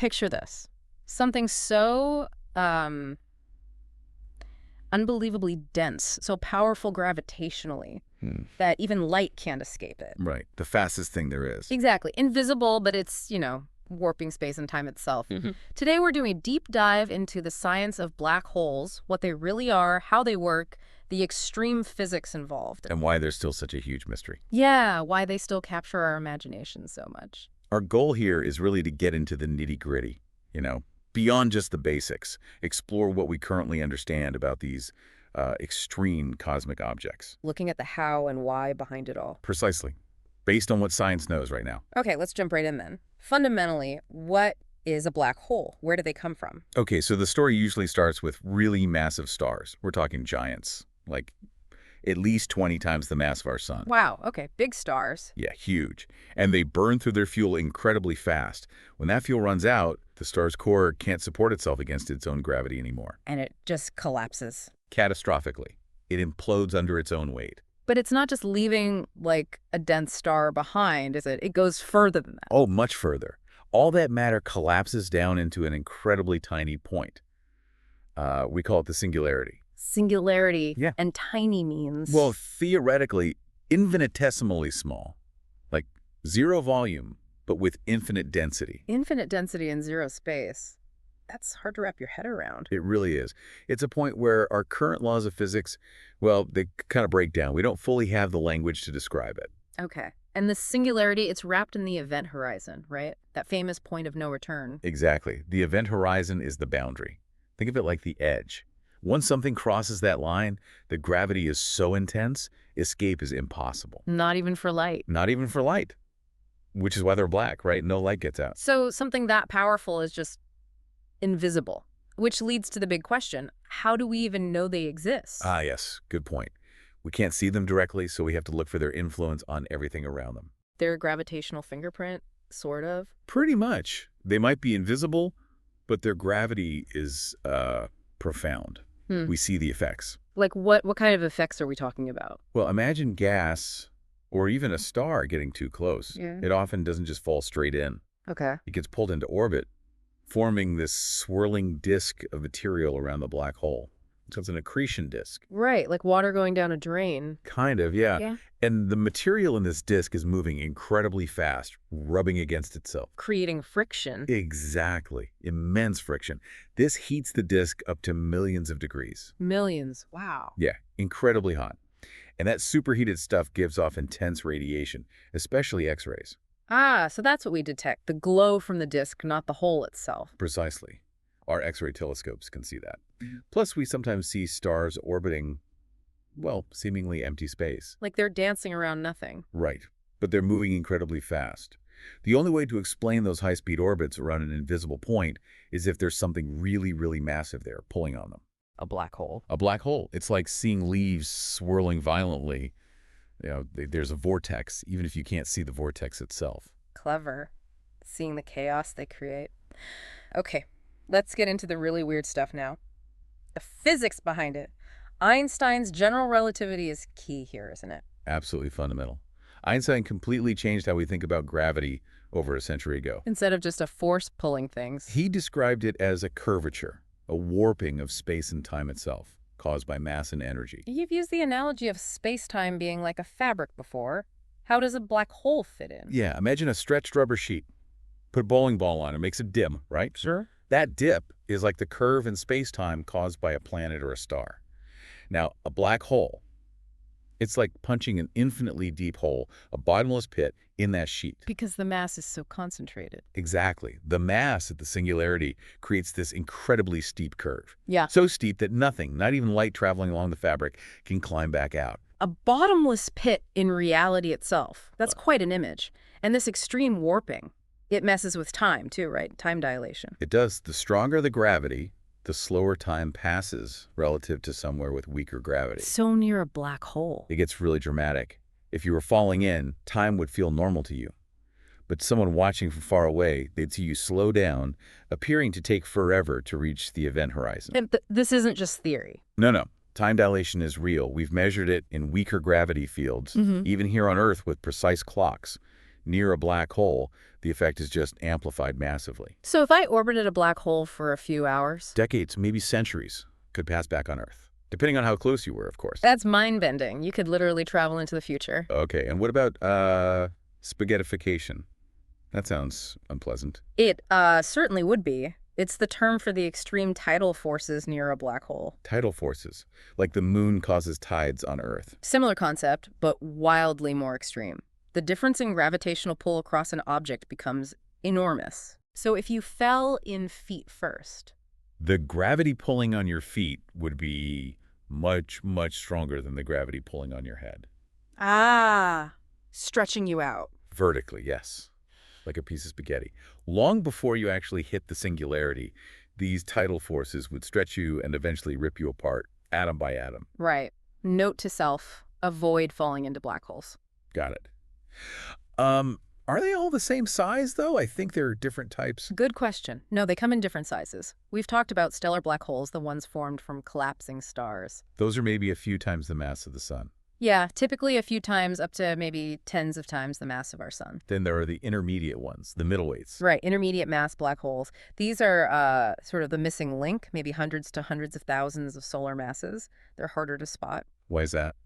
Picture this. Something so unbelievably dense, so powerful gravitationally, that even light can't escape it. Right. The fastest thing there is. Exactly. Invisible, but it's, warping space and time itself. Today we're doing a deep dive into the science of black holes, what they really are, how they work, the extreme physics involved. And why they're still such a huge mystery. Yeah, why they still capture our imagination so much. Our goal here is really to get into the nitty-gritty, beyond just the basics, explore what we currently understand about these extreme cosmic objects. Looking at the how and why behind it all. Precisely. Based on what science knows right now. Okay, let's jump right in then. Fundamentally, what is a black hole? Where do they come from? Okay, so the story usually starts with really massive stars. We're talking giants, like at least 20 times the mass of our sun. Wow, okay, big stars. Yeah, huge. And they burn through their fuel incredibly fast. When that fuel runs out, the star's core can't support itself against its own gravity anymore. And it just collapses. Catastrophically. It implodes under its own weight. But it's not just leaving, like, a dense star behind, is it? It goes further than that. Oh, much further. All that matter collapses down into an incredibly tiny point. We call it the singularity. Singularity. Yeah. And tiny means? Well, theoretically, infinitesimally small. Like zero volume, but with infinite density. Infinite density in zero space. That's hard to wrap your head around. It really is. It's a point where our current laws of physics, well, they kind of break down. We don't fully have the language to describe it. Okay. And the singularity, it's wrapped in the event horizon, right? That famous point of no return. Exactly. The event horizon is the boundary. Think of it like the edge. Once something crosses that line, the gravity is so intense, escape is impossible. Not even for light. Not even for light. Which is why they're black, right? No light gets out. So something that powerful is just invisible, which leads to the big question, how do we even know they exist? Ah, yes. Good point. We can't see them directly, so we have to look for their influence on everything around them. Their gravitational fingerprint, sort of? Pretty much. They might be invisible, but their gravity is profound. We see the effects. Like what kind of effects are we talking about? Well, imagine gas or even a star getting too close. Yeah. It often doesn't just fall straight in. Okay. It gets pulled into orbit, forming this swirling disk of material around the black hole. So it's an accretion disk. Right, like water going down a drain. Kind of, yeah. And the material in this disk is moving incredibly fast, rubbing against itself. Creating friction. Exactly. Immense friction. This heats the disk up to millions of degrees. Millions. Wow. Yeah, incredibly hot. And that superheated stuff gives off intense radiation, especially X-rays. Ah, so that's what we detect, the glow from the disk, not the hole itself. Precisely. Our X-ray telescopes can see that. Plus, we sometimes see stars orbiting, well, seemingly empty space. Like they're dancing around nothing. Right. But they're moving incredibly fast. The only way to explain those high-speed orbits around an invisible point is if there's something really, really massive there pulling on them. A black hole. A black hole. It's like seeing leaves swirling violently. There's a vortex, even if you can't see the vortex itself. Clever. Seeing the chaos they create. Okay, let's get into the really weird stuff now. The physics behind it. Einstein's general relativity is key here, isn't it? Absolutely fundamental. Einstein completely changed how we think about gravity over a century ago. Instead of just a force pulling things. He described it as a curvature, a warping of space and time itself, caused by mass and energy. You've used the analogy of space-time being like a fabric before. How does a black hole fit in? Yeah, imagine a stretched rubber sheet. Put a bowling ball on it, makes it dim, right? Sure. That dip is like the curve in space-time caused by a planet or a star. Now, a black hole, it's like punching an infinitely deep hole, a bottomless pit, in that sheet. Because the mass is so concentrated. Exactly. The mass at the singularity creates this incredibly steep curve. Yeah. So steep that nothing, not even light traveling along the fabric, can climb back out. A bottomless pit in reality itself. That's quite an image. And this extreme warping, it messes with time too, right? Time dilation. It does. The stronger the gravity, the slower time passes relative to somewhere with weaker gravity. So near a black hole. It gets really dramatic. If you were falling in, time would feel normal to you. But someone watching from far away, they'd see you slow down, appearing to take forever to reach the event horizon. And this isn't just theory. No. Time dilation is real. We've measured it in weaker gravity fields, even here on Earth with precise clocks. Near a black hole, The effect is just amplified massively. So if I orbited a black hole for a few hours, Decades, maybe centuries, could pass back on Earth, depending on how close you were, of course. that's mind-bending. You could literally travel into the future. Okay, and what about spaghettification? That sounds unpleasant. It certainly would be. It's the term for the extreme tidal forces near a black hole. Tidal forces, like the moon causes tides on Earth. Similar concept, but wildly more extreme. The difference in gravitational pull across an object becomes enormous. So if you fell in feet first, The gravity pulling on your feet would be much, much stronger than the gravity pulling on your head. Ah, stretching you out. Vertically, yes, like a piece of spaghetti. Long before you actually hit the singularity, these tidal forces would stretch you and eventually rip you apart, atom by atom. right. Note to self, avoid falling into black holes. Got it. Are they all the same size, though? I think they're different types. Good question. No, they come in different sizes. We've talked about stellar black holes, the ones formed from collapsing stars. Those are maybe a few times the mass of the sun. Yeah, typically a few times, up to maybe tens of times the mass of our sun. Then there are the intermediate ones, the middleweights. Right, intermediate mass black holes. These are sort of the missing link, maybe hundreds to hundreds of thousands of solar masses. They're harder to spot. Why is that?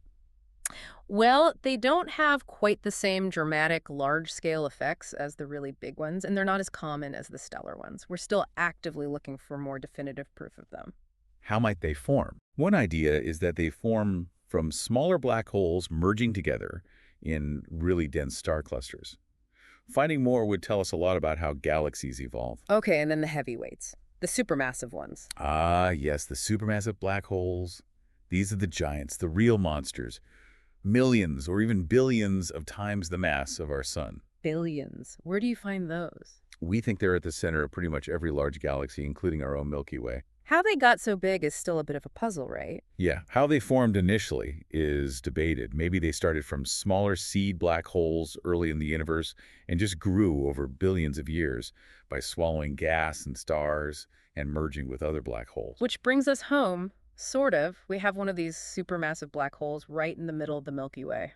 Well, they don't have quite the same dramatic, large-scale effects as the really big ones, and they're not as common as the stellar ones. We're still actively looking for more definitive proof of them. How might they form? One idea is that they form from smaller black holes merging together in really dense star clusters. Finding more would tell us a lot about how galaxies evolve. Okay, and then the heavyweights, the supermassive ones. Ah, yes, the supermassive black holes. These are the giants, the real monsters. Millions or even billions of times the mass of our sun. Billions. Where do you find those? We think they're at the center of pretty much every large galaxy, including our own Milky Way. How they got so big is still a bit of a puzzle, right? Yeah, how they formed initially is debated. Maybe they started from smaller seed black holes early in the universe and just grew over billions of years by swallowing gas and stars and merging with other black holes. Which brings us home, sort of. We have one of these supermassive black holes right in the middle of the Milky Way.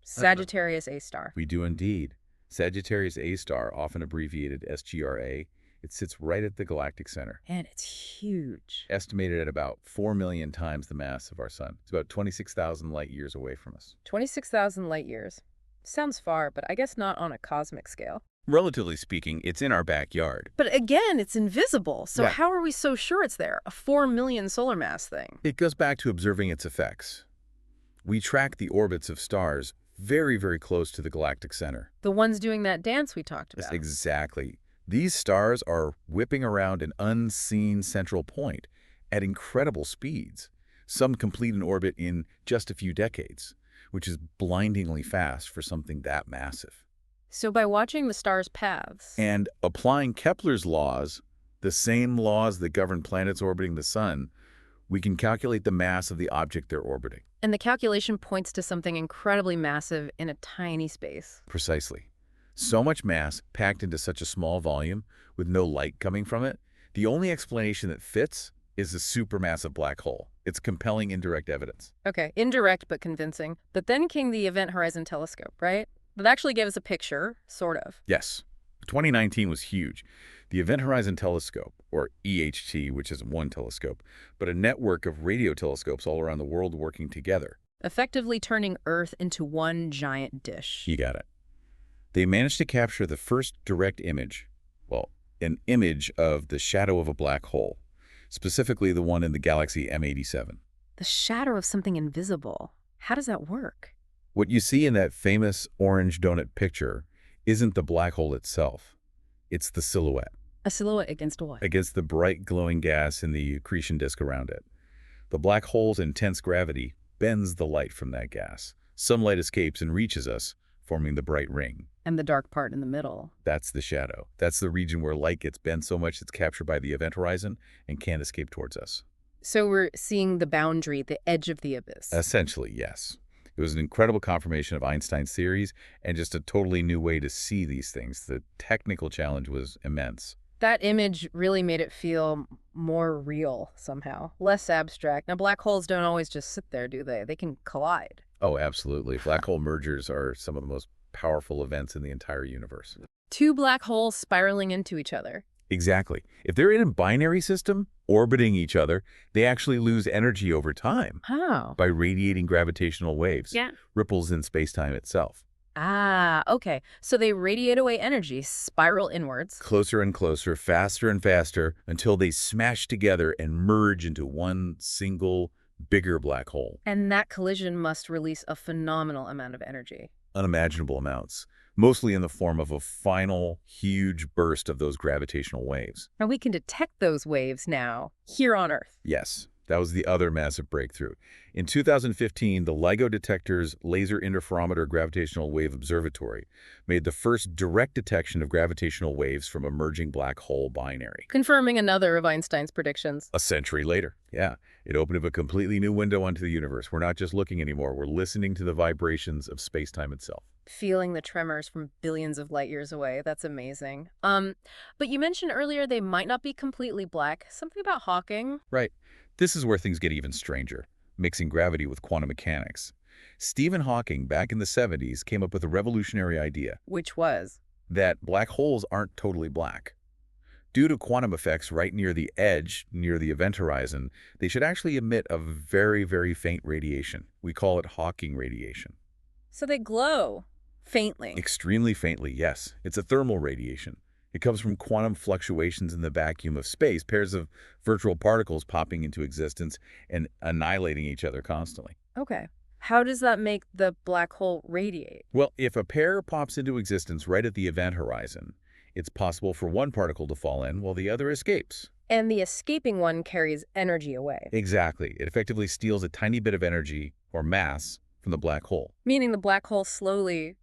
Sagittarius A star. We do indeed. Sagittarius A star, often abbreviated SGRA, it sits right at the galactic center. And it's huge. Estimated at about 4 million times the mass of our sun. It's about 26,000 light years away from us. 26,000 light years. Sounds far, but I guess not on a cosmic scale. Relatively speaking, it's in our backyard. But again, it's invisible. So Yeah. how are we so sure it's there? A 4 million solar mass thing. It goes back to observing its effects. We track the orbits of stars very, very close to the galactic center. The ones doing that dance we talked Yes, about. exactly. These stars are whipping around an unseen central point at incredible speeds. Some complete an orbit in just a few decades, which is blindingly fast for something that massive. So by watching the stars' paths, And applying Kepler's laws, the same laws that govern planets orbiting the sun, we can calculate the mass of the object they're orbiting. and the calculation points to something incredibly massive in a tiny space. Precisely. So much mass packed into such a small volume with no light coming from it, the only explanation that fits is a supermassive black hole. It's compelling indirect evidence. Okay, indirect but convincing. But then came the Event Horizon Telescope, right? That actually gave us a picture, sort of. Yes, 2019 was huge. The Event Horizon Telescope, or EHT, which isn't one telescope, but a network of radio telescopes all around the world working together. Effectively turning Earth into one giant dish. You got it. They managed to capture the first direct image, well, an image of the shadow of a black hole, specifically the one in the galaxy M87. The shadow of something invisible. How does that work? What you see in that famous orange donut picture isn't the black hole itself. It's the silhouette A silhouette against what? against the bright glowing gas in the accretion disk around it. The black hole's intense gravity bends the light from that gas. Some light escapes and reaches us, forming the bright ring. And the dark part in the middle. That's the shadow. That's the region where light gets bent so much it's captured by the event horizon and can't escape towards us. So we're seeing the boundary, the edge of the abyss. Essentially, yes. It was an incredible confirmation of Einstein's theories and just a totally new way to see these things. The technical challenge was immense. That image really made it feel more real somehow, less abstract. Now, black holes don't always just sit there, do they? They can collide. Oh, absolutely. Black hole mergers are some of the most powerful events in the entire universe. Two black holes spiraling into each other. Exactly. If they're in a binary system, orbiting each other, they actually lose energy over time How? by radiating gravitational waves, Yeah. ripples in space-time itself. Ah, okay. So they radiate away energy, spiral inwards. Closer and closer, faster and faster, until they smash together and merge into one single, bigger black hole. And that collision must release a phenomenal amount of energy. Unimaginable amounts, mostly in the form of a final, huge burst of those gravitational waves. And we can detect those waves now, here on Earth. Yes, that was the other massive breakthrough. In 2015, the LIGO Detector's Laser Interferometer Gravitational Wave Observatory made the first direct detection of gravitational waves from a merging black hole binary. Confirming another of Einstein's predictions. A century later, yeah, it opened up a completely new window onto the universe. We're not just looking anymore, we're listening to the vibrations of space-time itself. Feeling the tremors from billions of light years away. That's amazing. But you mentioned earlier they might not be completely black. Something about Hawking. Right. This is where things get even stranger, mixing gravity with quantum mechanics. Stephen Hawking, back in the 70s, came up with a revolutionary idea Which was? that black holes aren't totally black. Due to quantum effects right near the edge, near the event horizon, they should actually emit a very, very faint radiation. We call it Hawking radiation. So they glow. Faintly. Extremely faintly, yes. It's a thermal radiation. It comes from quantum fluctuations in the vacuum of space, pairs of virtual particles popping into existence and annihilating each other constantly. Okay. How does that make the black hole radiate? Well, if a pair pops into existence right at the event horizon, it's possible for one particle to fall in while the other escapes. And the escaping one carries energy away. Exactly. It effectively steals a tiny bit of energy, or mass, from the black hole. Meaning the black hole slowly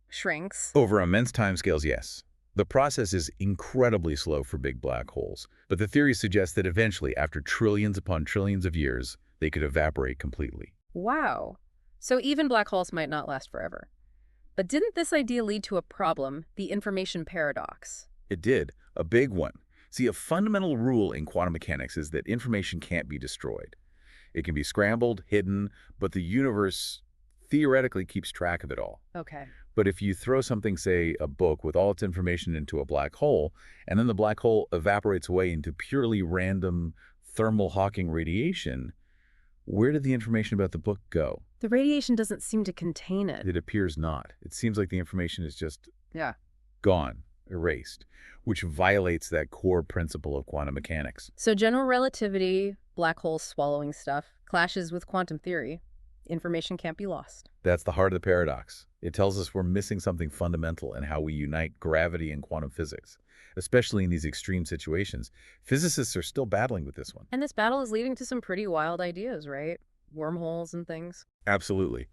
shrinks. Over immense timescales, yes. The process is incredibly slow for big black holes, but the theory suggests that eventually, after trillions upon trillions of years, they could evaporate completely. Wow. So even black holes might not last forever. But didn't this idea lead to a problem, the information paradox? It did, a big one. See, a fundamental rule in quantum mechanics is that information can't be destroyed. It can be scrambled, hidden, but the universe theoretically keeps track of it all. Okay. But if you throw something, say a book, with all its information into a black hole, and then the black hole evaporates away into purely random thermal Hawking radiation, where did the information about the book go? The radiation doesn't seem to contain it. It appears not. It seems like the information is just Yeah. gone, erased, which violates that core principle of quantum mechanics. So general relativity, black holes swallowing stuff, clashes with quantum theory. Information can't be lost. That's the heart of the paradox. It tells us we're missing something fundamental in how we unite gravity and quantum physics, especially in these extreme situations. Physicists are still battling with this one. And this battle is leading to some pretty wild ideas, right? Wormholes and things. Absolutely.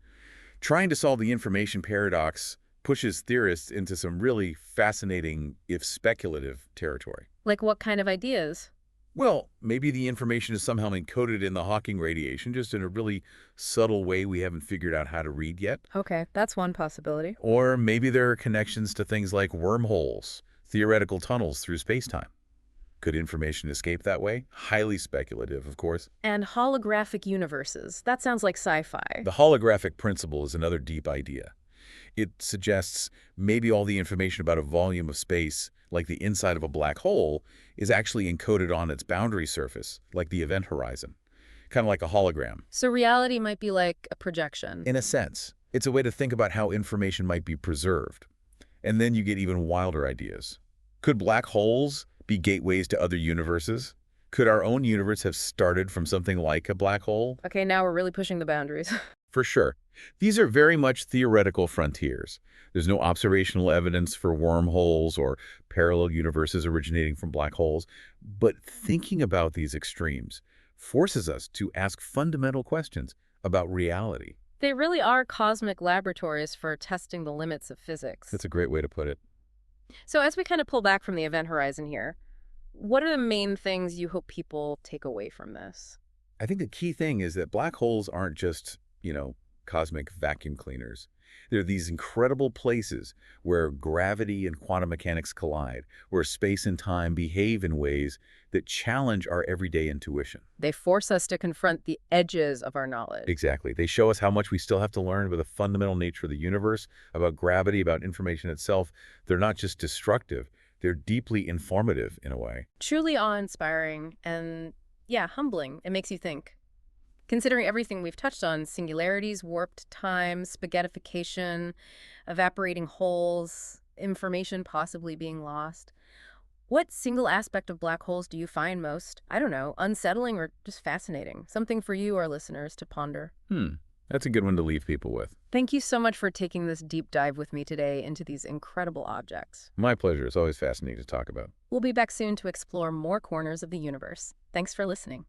Trying to solve the information paradox pushes theorists into some really fascinating, if speculative, territory. Like what kind of ideas? Well, maybe the information is somehow encoded in the Hawking radiation, just in a really subtle way we haven't figured out how to read yet. Okay, that's one possibility. Or maybe there are connections to things like wormholes, theoretical tunnels through space-time. Could information escape that way? Highly speculative, of course. And holographic universes. That sounds like sci-fi. The holographic principle is another deep idea. It suggests maybe all the information about a volume of space, like the inside of a black hole, is actually encoded on its boundary surface, like the event horizon. Kind of like a hologram. So reality might be like a projection. In a sense, it's a way to think about how information might be preserved. And then you get even wilder ideas. Could black holes be gateways to other universes? Could our own universe have started from something like a black hole? Okay, now we're really pushing the boundaries. For sure. These are very much theoretical frontiers. There's no observational evidence for wormholes or parallel universes originating from black holes. But thinking about these extremes forces us to ask fundamental questions about reality. They really are cosmic laboratories for testing the limits of physics. That's a great way to put it. So as we kind of pull back from the event horizon here, what are the main things you hope people take away from this? I think the key thing is that black holes aren't just, cosmic vacuum cleaners. There are these incredible places where gravity and quantum mechanics collide, where space and time behave in ways that challenge our everyday intuition. They force us to confront the edges of our knowledge. Exactly. They show us how much we still have to learn about the fundamental nature of the universe, about gravity, about information itself. They're not just destructive, they're deeply informative in a way. Truly awe-inspiring and, yeah, humbling. It makes you think. Considering everything we've touched on, singularities, warped time, spaghettification, evaporating holes, information possibly being lost, what single aspect of black holes do you find most, I don't know, unsettling or just fascinating? Something for you, our listeners, to ponder. That's a good one to leave people with. Thank you so much for taking this deep dive with me today into these incredible objects. My pleasure. It's always fascinating to talk about. We'll be back soon to explore more corners of the universe. Thanks for listening.